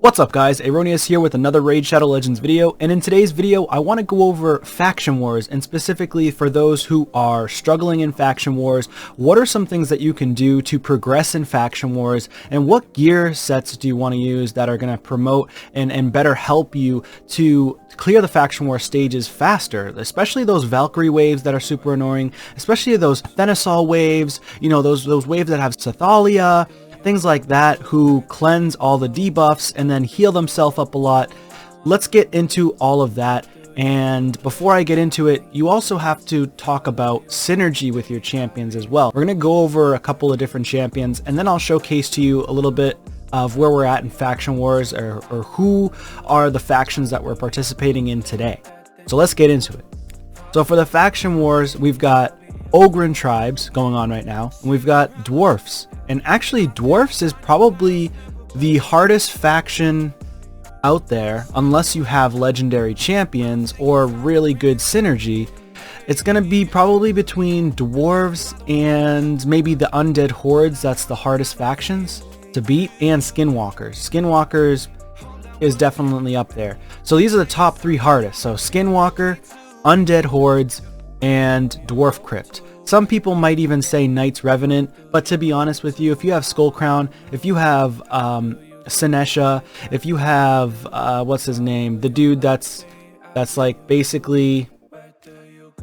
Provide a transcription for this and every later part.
What's up guys, Aroneous here with another Raid Shadow Legends video, and in today's video I want to go over faction wars, and specifically for those who are struggling in faction wars, what are some things that you can do to progress in faction wars, and what gear sets do you want to use that are going to promote and better help you to clear the faction war stages faster, especially those Valkyrie waves that are super annoying, especially those Thenisol waves, you know, those waves that have Sathalia, things like that, who cleanse all the debuffs and then heal themselves up a lot. Let's get into all of that. And before I get into it, you also have to talk about synergy with your champions as well. We're going to go over a couple of different champions, and then I'll showcase to you a little bit of where we're at in faction wars, or who are the factions that we're participating in today. So let's get into it. So for the faction wars, we've got Ogren tribes going on right now, and we've got dwarfs. And actually, dwarfs is probably the hardest faction out there, unless you have legendary champions or really good synergy. It's going to be probably between dwarves and maybe the undead hordes. That's the hardest factions to beat, and skinwalkers. Skinwalkers is definitely up there. So these are the top three hardest. So skinwalker, undead hordes, and dwarf crypt. Some people might even say Knight's Revenant, but to be honest with you, if you have Skullcrown, if you have Sinesha, if you have what's his name, the dude that's like basically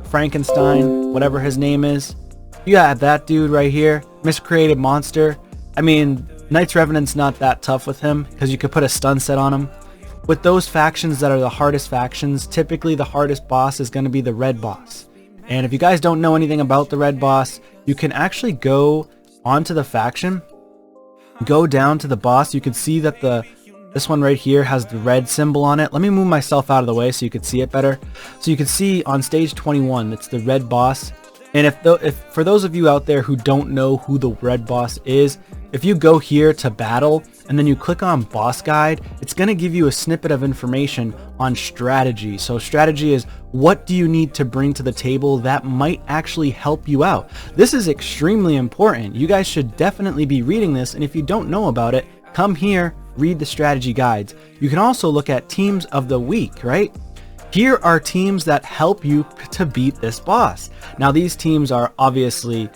Frankenstein, whatever his name is, you have that dude right here, Miscreated Monster. I mean, Knight's Revenant's not that tough with him because you could put a stun set on him. With those factions that are the hardest factions, typically the hardest boss is going to be the red boss. And if you guys don't know anything about the red boss, you can actually go onto the faction, go down to the boss. You can see that this one right here has the red symbol on it. Let me move myself out of the way so you can see it better. So you can see on stage 21, it's the red boss. And if for those of you out there who don't know who the red boss is, if you go here to battle and then you click on boss guide, it's going to give you a snippet of information on strategy. So strategy is, what do you need to bring to the table that might actually help you out? This is extremely important. You guys should definitely be reading this, and if you don't know about it, come here, read the strategy guides. You can also look at teams of the week, right? Here are teams that help you to beat this boss. Now these teams are obviously,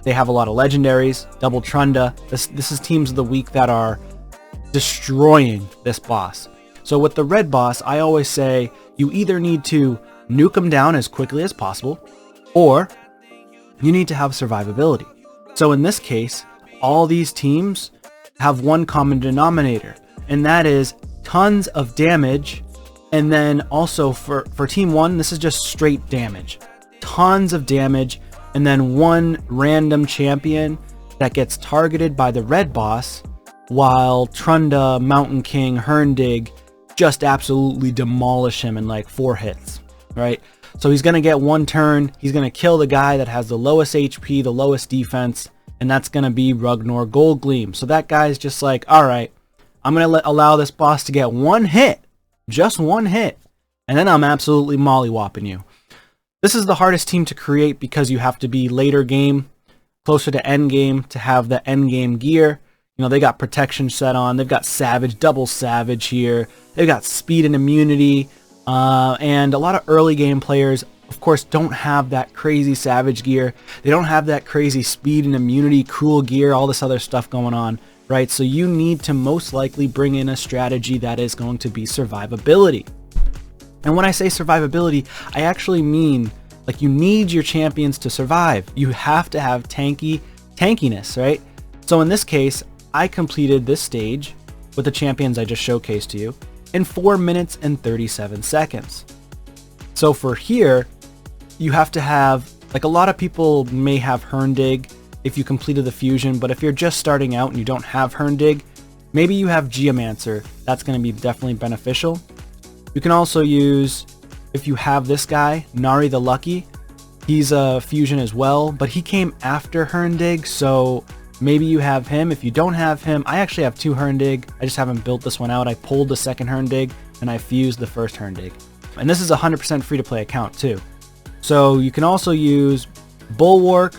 they have a lot of legendaries, double Trunda. This is teams of the week that are destroying this boss. So with the red boss, I always say you either need to nuke him down as quickly as possible, or you need to have survivability. So in this case, all these teams have one common denominator, and that is tons of damage. And then also for team one, this is just straight damage, tons of damage. And then one random champion that gets targeted by the red boss, while Trunda, Mountain King, Herndig just absolutely demolish him in like 4 hits, right? So he's going to get one turn, he's going to kill the guy that has the lowest HP, the lowest defense, and that's going to be Ragnar Goldgleam. So that guy's just like, alright, I'm going to allow this boss to get one hit, just one hit, and then I'm absolutely mollywopping you. This is the hardest team to create because you have to be later game, closer to end game to have the end game gear. You know, they got protection set on, they've got savage, double savage here, they've got speed and immunity, and a lot of early game players, of course, don't have that crazy savage gear. They don't have that crazy speed and immunity, cruel gear, all this other stuff going on, right? So you need to most likely bring in a strategy that is going to be survivability. And when I say survivability, I actually mean, like, you need your champions to survive. You have to have tankiness, right? So in this case, I completed this stage with the champions I just showcased to you in 4 minutes and 37 seconds. So for here, you have to have, like, a lot of people may have Herndig if you completed the fusion, but if you're just starting out and you don't have Herndig, maybe you have Geomancer. That's going to be definitely beneficial. You can also use, if you have this guy, Nari the Lucky, he's a fusion as well, but he came after Herndig, so maybe you have him. If you don't have him, I actually have 2 Herndig. I just haven't built this one out. I pulled the second Herndig, and I fused the first Herndig. And this is a 100% free-to-play account, too. So you can also use Bulwark.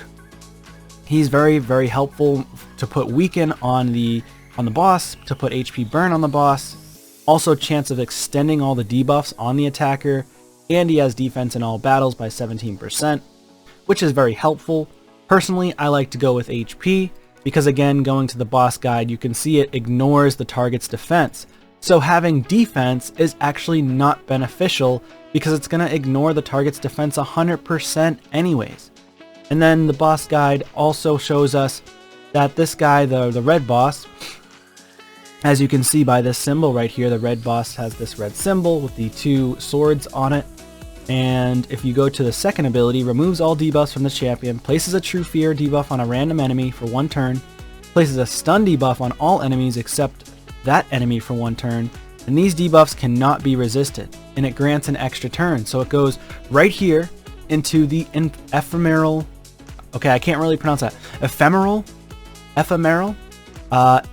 He's very, very helpful to put weaken on the on the boss to put HP burn on the boss. Also chance of extending all the debuffs on the attacker, and he has defense in all battles by 17%, which is very helpful. Personally, I like to go with HP, because again, going to the boss guide, you can see it ignores the target's defense. So having defense is actually not beneficial, because it's going to ignore the target's defense 100% anyways. And then the boss guide also shows us that this guy, the red boss, as you can see by this symbol right here, the red boss has this red symbol with the 2 swords on it. And if you go to the second ability, removes all debuffs from the champion, places a True Fear debuff on a random enemy for 1 turn, places a stun debuff on all enemies except that enemy for 1 turn, and these debuffs cannot be resisted, and it grants an extra turn. So it goes right here into the ephemeral, okay, I can't really pronounce that, ephemeral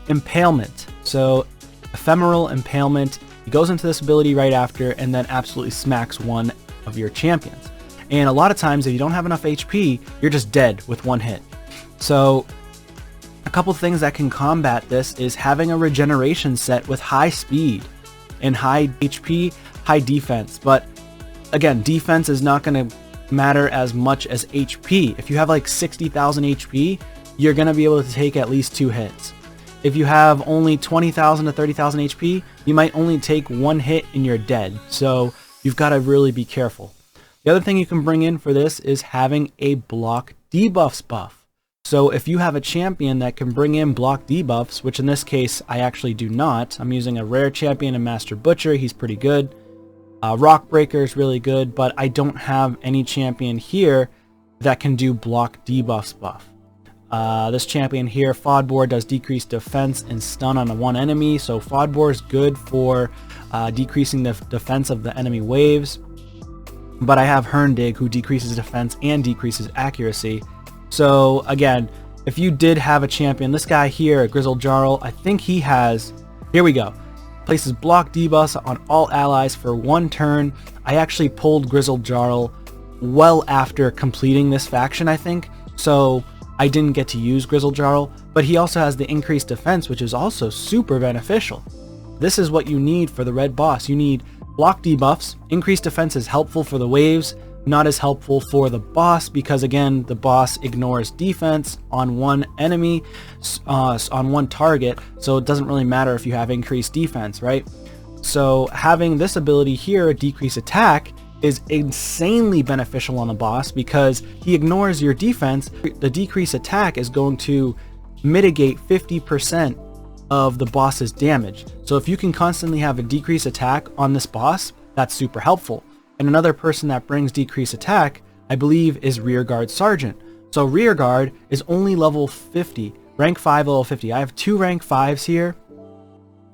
impalement. So ephemeral impalement, he goes into this ability right after and then absolutely smacks one of your champions. And a lot of times if you don't have enough HP, you're just dead with 1 hit. So a couple things that can combat this is having a regeneration set with high speed and high HP, high defense. But again, defense is not going to matter as much as HP. If you have like 60,000 HP, you're going to be able to take at least 2 hits. If you have only 20,000 to 30,000 HP, you might only take 1 hit and you're dead. So you've got to really be careful. The other thing you can bring in for this is having a block debuffs buff. So if you have a champion that can bring in block debuffs, which in this case I actually do not. I'm using a rare champion in Master Butcher. He's pretty good. Rock Breaker is really good, but I don't have any champion here that can do block debuffs buff. This champion here, Fodboar, does decreased defense and stun on 1 enemy, so Fodboar is good for decreasing the defense of the enemy waves. But I have Herndig, who decreases defense and decreases accuracy. So again, if you did have a champion, this guy here, Grizzled Jarl, I think he has, here we go, places block debuffs on all allies for 1 turn. I actually pulled Grizzled Jarl well after completing this faction, I think, so I didn't get to use Grizzled Jarl, but he also has the increased defense, which is also super beneficial. This is what you need for the red boss. You need block debuffs. Increased defense is helpful for the waves, not as helpful for the boss, because again, the boss ignores defense on 1 enemy, on 1 target, so it doesn't really matter if you have increased defense, right? So having this ability here, decrease attack, is insanely beneficial on the boss because he ignores your defense. The decrease attack is going to mitigate 50% of the boss's damage. So if you can constantly have a decrease attack on this boss, that's super helpful. And another person that brings decrease attack, I believe, is Rearguard Sergeant. So Rearguard is only level 50, rank 5 level 50. I have 2 rank 5s here.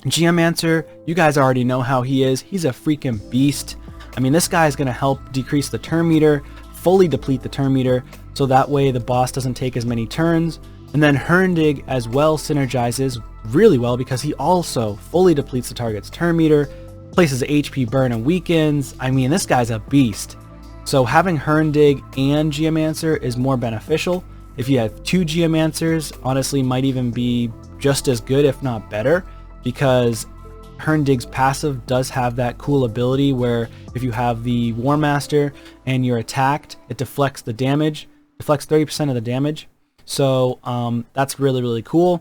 Geomancer, you guys already know how he is. He's a freaking beast. I mean, this guy is going to help decrease the turn meter, fully deplete the turn meter, so that way the boss doesn't take as many turns. And then Herndig as well synergizes really well because he also fully depletes the target's turn meter, places HP burn and weakens. I mean, this guy's a beast. So having Herndig and Geomancer is more beneficial. If you have 2 Geomancers, honestly might even be just as good, if not better, because Herndig's passive does have that cool ability where if you have the War Master and you're attacked, it deflects the damage, deflects 30% of the damage. So that's really, really cool.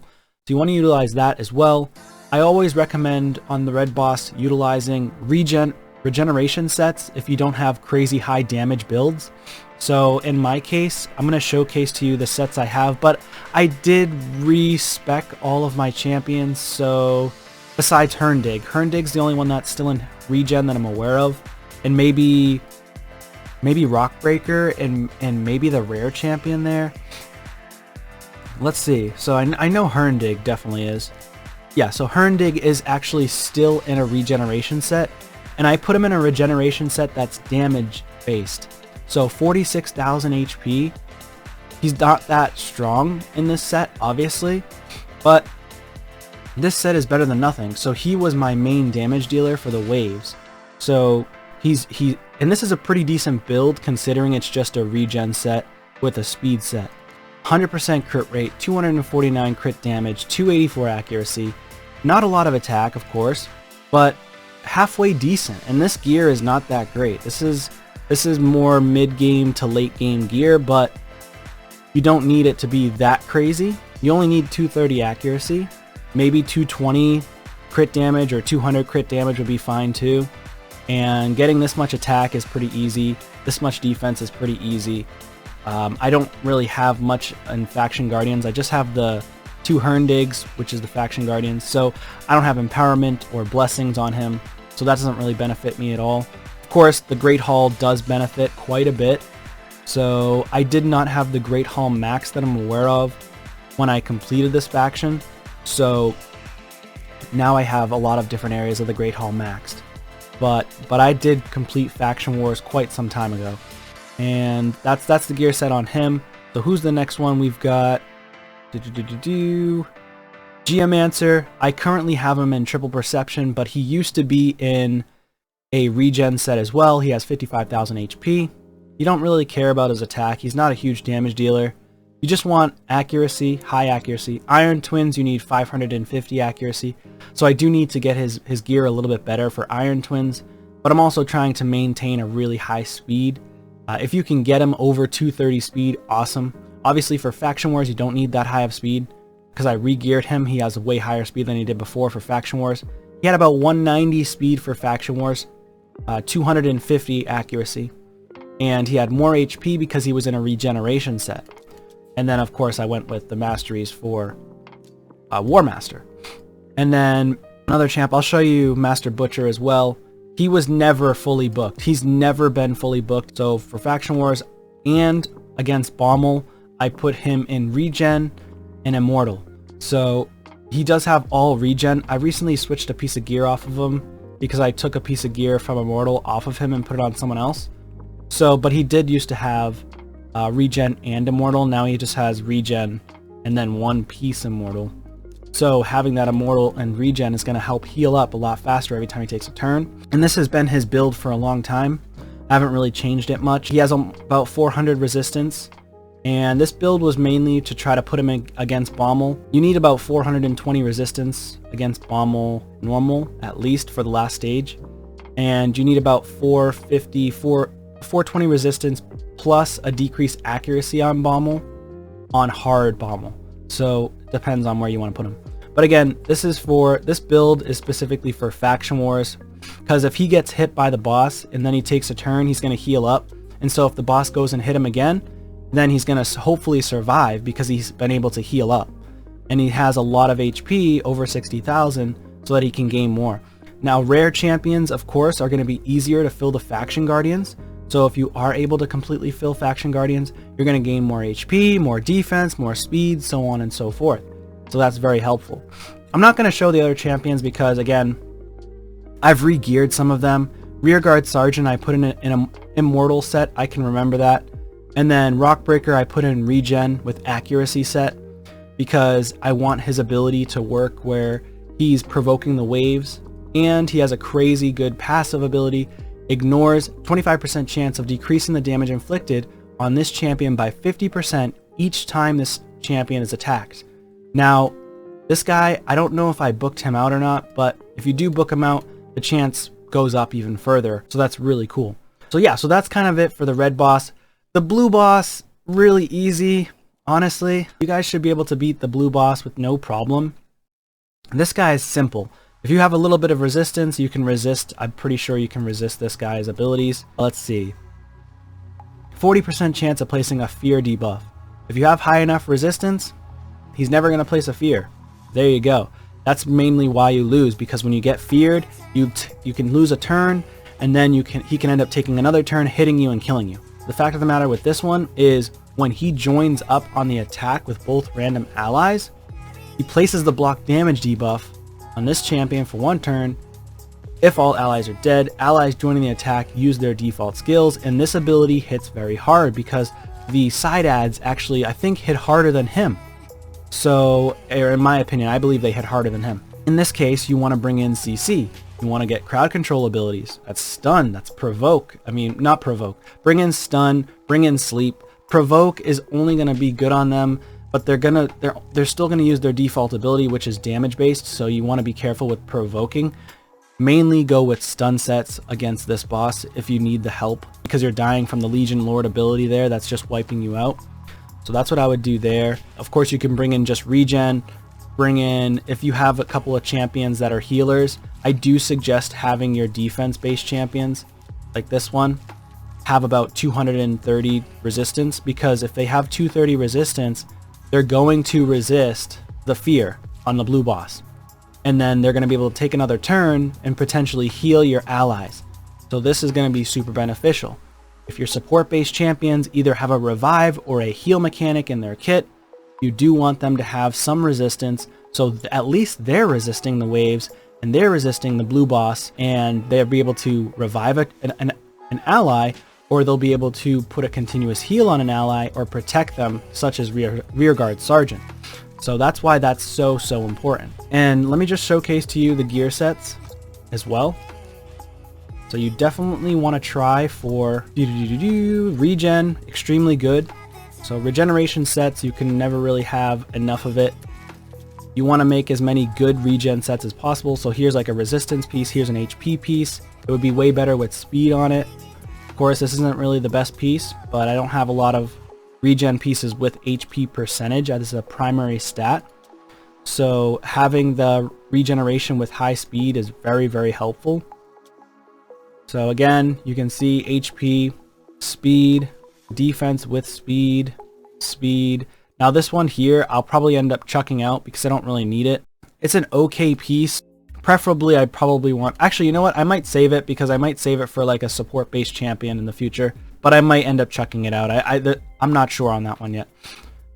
So you want to utilize that as well. I always recommend on the red boss utilizing regeneration sets if you don't have crazy high damage builds. So in my case, I'm going to showcase to you the sets I have, but I did respec all of my champions, so besides Herndig. Herndig's the only one that's still in regen that I'm aware of, and maybe Rockbreaker and maybe the rare champion there. Let's see. So I know Herndig definitely is. Yeah, so Herndig is actually still in a regeneration set, and I put him in a regeneration set that's damage based. So 46,000 HP. He's not that strong in this set, obviously, but this set is better than nothing. So he was my main damage dealer for the waves. So and this is a pretty decent build considering it's just a regen set with a speed set. 100% crit rate, 249 crit damage, 284 accuracy. Not a lot of attack, of course, but halfway decent. And this gear is not that great. This is more mid-game to late-game gear, but you don't need it to be that crazy. You only need 230 accuracy, maybe 220 crit damage or 200 crit damage would be fine too. And getting this much attack is pretty easy. This much defense is pretty easy. I don't really have much in Faction Guardians. I just have the 2 Herndigs, which is the Faction Guardians. So I don't have Empowerment or Blessings on him. So that doesn't really benefit me at all. Of course, the Great Hall does benefit quite a bit. So I did not have the Great Hall max that I'm aware of when I completed this faction. So now I have a lot of different areas of the Great Hall maxed. But I did complete Faction Wars quite some time ago. And that's the gear set on him. So who's the next one? We've got Geomancer. I currently have him in Triple Perception, but he used to be in a regen set as well. He has 55,000 HP. You don't really care about his attack. He's not a huge damage dealer. You just want accuracy, high accuracy. Iron Twins, you need 550 accuracy. So I do need to get his gear a little bit better for Iron Twins, but I'm also trying to maintain a really high speed. If you can get him over 230 speed, awesome. Obviously for Faction Wars, you don't need that high of speed because I re-geared him. He has a way higher speed than he did before for Faction Wars. He had about 190 speed for Faction Wars, 250 accuracy, and he had more HP because he was in a regeneration set. And then of course I went with the masteries for War Master. And then another champ, I'll show you Master Butcher as well. He was never fully booked. He's never been fully booked. So for Faction Wars and against Baumel, I put him in regen and immortal. So he does have all regen. I recently switched a piece of gear off of him because I took a piece of gear from immortal off of him and put it on someone else. So, but he did used to have regen and immortal. Now he just has regen and then one piece immortal. So having that immortal and regen is going to help heal up a lot faster every time he takes a turn. And this has been his build for a long time. I haven't really changed it much. He has about 400 resistance. And this build was mainly to try to put him in against Baumel. You need about 420 resistance against Baumel normal, at least for the last stage. And you need about 420 resistance plus a decreased accuracy on Baumel, on hard Baumel. So it depends on where you want to put him. But again, this build is specifically for Faction Wars, because if he gets hit by the boss and then he takes a turn, he's going to heal up. And so if the boss goes and hit him again, then he's going to hopefully survive because he's been able to heal up. And he has a lot of HP, over 60,000, so that he can gain more. Now, rare champions, of course, are going to be easier to fill the Faction Guardians. So if you are able to completely fill Faction Guardians, you're going to gain more HP, more defense, more speed, so on and so forth. So that's very helpful. I'm not going to show the other champions because, again, I've re-geared some of them. Rearguard Sergeant I put in an Immortal set, I can remember that. And then Rockbreaker I put in Regen with Accuracy set because I want his ability to work where he's provoking the waves and he has a crazy good passive ability. Ignores 25% chance of decreasing the damage inflicted on this champion by 50% each time this champion is attacked. Now, this guy, I don't know if I booked him out or not, but if you do book him out, the chance goes up even further. So that's really cool. So yeah, so that's kind of it for the red boss. The blue boss, really easy, honestly. You guys should be able to beat the blue boss with no problem. This guy is simple. If you have a little bit of resistance, you can resist. I'm pretty sure you can resist this guy's abilities. Let's see. 40% chance of placing a fear debuff. If you have high enough resistance, he's never going to place a fear. There you go. That's mainly why you lose, because when you get feared, you can lose a turn, and then he can end up taking another turn, hitting you and killing you. The fact of the matter with this one is when he joins up on the attack with both random allies, he places the block damage debuff on this champion for one turn. If all allies are dead, allies joining the attack use their default skills, and this ability hits very hard because the side adds actually, I think, hit harder than him. So, in my opinion, I believe they hit harder than him. In this case, you want to bring in CC. You want to get crowd control abilities. That's stun, that's provoke. I mean, not provoke. Bring in stun, bring in sleep, Provoke is only going to be good on them, but they're still going to use their default ability, which is damage based, so you want to be careful with provoking. Mainly go with stun sets against this boss if you need the help, because you're dying from the Legion Lord ability there. That's just wiping you out. So that's what I would do there. Of course, you can bring in just regen. Bring in, if you have a couple of champions that are healers, I do suggest having your defense-based champions, like this one, have about 230 resistance, because if they have 230 resistance, they're going to resist the fear on the blue boss. And then they're going to be able to take another turn and potentially heal your allies. So this is going to be super beneficial. If your support-based champions either have a revive or a heal mechanic in their kit, you do want them to have some resistance, so at least they're resisting the waves and they're resisting the blue boss, and they'll be able to revive an ally, or they'll be able to put a continuous heal on an ally or protect them, such as Rearguard Sergeant. So that's why that's so important. And let me just showcase to you the gear sets as well. So you definitely want to try for regen, extremely good. So regeneration sets, you can never really have enough of it. You want to make as many good regen sets as possible. So here's like a resistance piece, here's an HP piece. It would be way better with speed on it. Of course, this isn't really the best piece, but I don't have a lot of regen pieces with HP percentage as a primary stat. So having the regeneration with high speed is very helpful. So again, you can see HP, speed, defense with speed, speed. Now this one here, I'll probably end up chucking out because I don't really need it. It's an okay piece. Preferably, I probably want... Actually, you know what? I might save it because I might save it for like a support-based champion in the future. But I might end up chucking it out. I'm not sure on that one yet.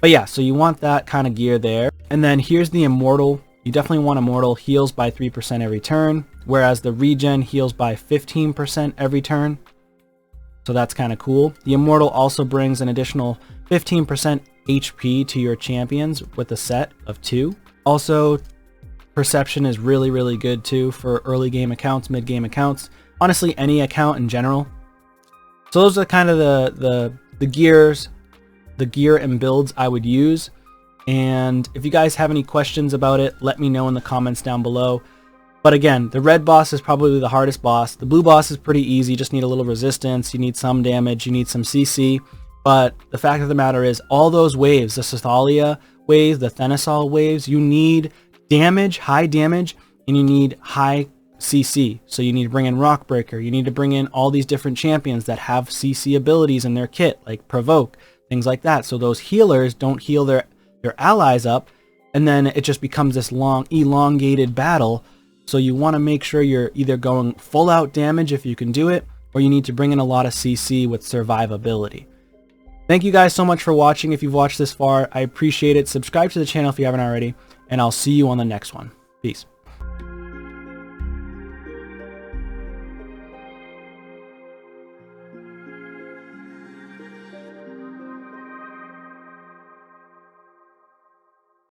But yeah, so you want that kind of gear there. And then here's the Immortal. You definitely want Immortal. Heals by 3% every turn, whereas the Regen heals by 15% every turn. So that's kind of cool. The Immortal also brings an additional 15% HP to your champions with a set of 2. Also, Perception is really good too for early game accounts, mid game accounts. Honestly, any account in general. So those are kind of the gear and builds I would use. And if you guys have any questions about it, let me know in the comments down below. But again, the red boss is probably the hardest boss. The blue boss is pretty easy. You just need a little resistance. You need some damage. You need some CC. But the fact of the matter is, all those waves, the Cythalia waves, the Thenisol waves, you need damage, high damage, and you need high CC. So you need to bring in Rockbreaker. You need to bring in all these different champions that have CC abilities in their kit, like Provoke, things like that. So those healers don't heal their allies up, and then it just becomes this long, elongated battle. So you want to make sure you're either going full out damage if you can do it, or you need to bring in a lot of CC with survivability. Thank you guys so much for watching. If you've watched this far, I appreciate it. Subscribe to the channel if you haven't already, and I'll see you on the next one. Peace.